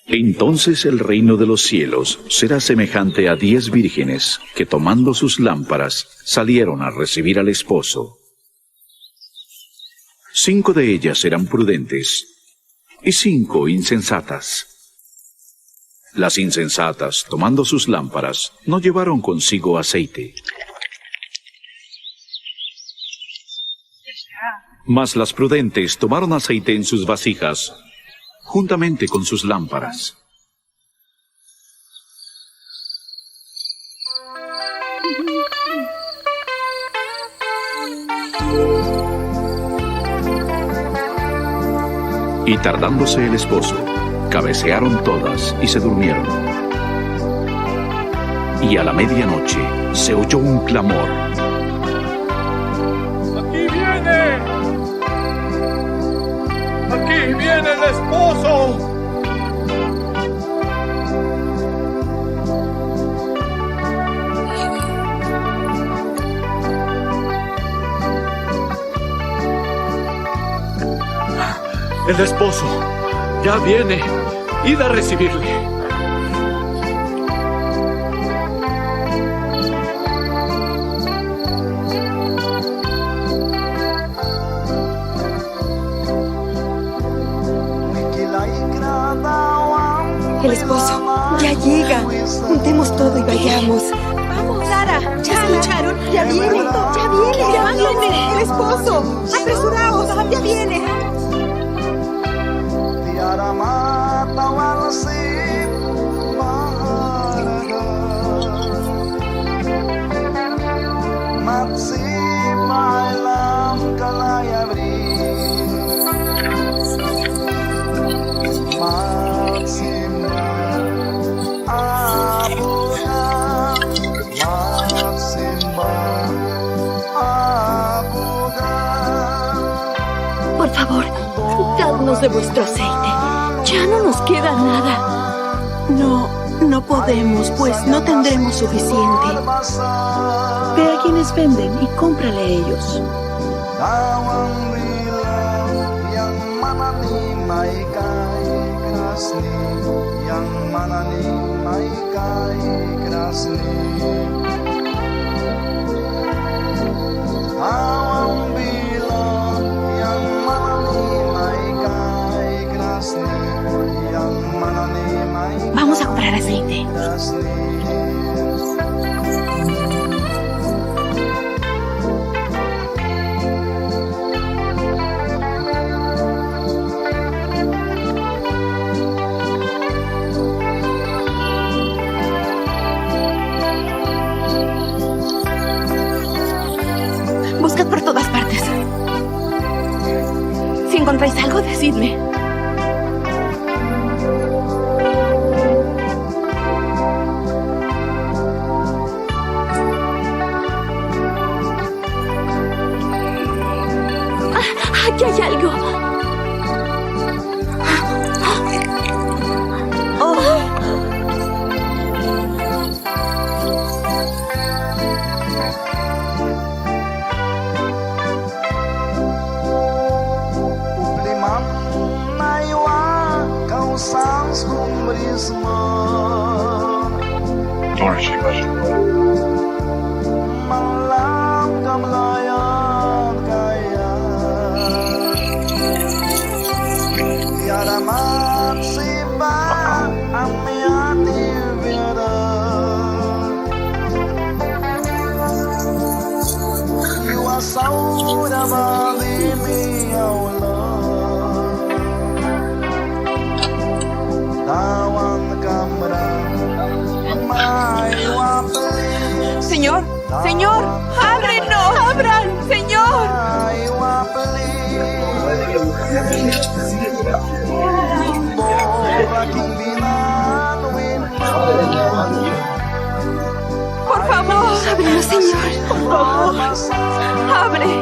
Entonces el reino de los cielos será semejante a 10 vírgenes que, tomando sus lámparas, salieron a recibir al esposo. 5 de ellas eran prudentes y 5 insensatas. Las insensatas, tomando sus lámparas, no llevaron consigo aceite. Mas las prudentes tomaron aceite en sus vasijas, juntamente con sus lámparas. Y tardándose el esposo, cabecearon todas y se durmieron. Y a la medianoche se oyó un clamor. ¡Aquí viene! ¡Aquí viene el esposo! El esposo ya viene. Id a recibirle. El esposo ya llega. Juntemos todo y vayamos. Vamos, Sara. ¿Ya escucharon? Ya viene. Ya viene. Ya viene. El esposo. Apresuraos. Ya viene. Por favor, dadnos de vuestro aceite. Ya no nos queda nada. No podemos, pues no tendremos suficiente. Ve a quienes venden y cómprale a ellos. Vamos a comprar aceite. Buscad por todas partes. Si encontráis algo, decidme. ¡Aquí hay algo! Señor, Señor, ábrenos, abran, Señor. Por favor, ábrenos, Señor, por favor, abre.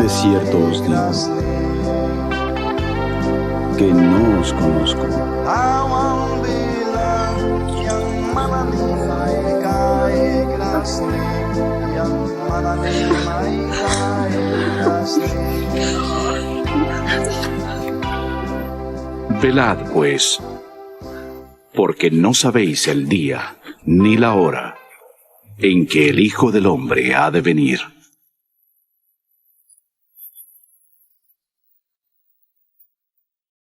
De cierto os digo que no os conozco. Velad, pues, porque no sabéis el día ni la hora en que el Hijo del Hombre ha de venir.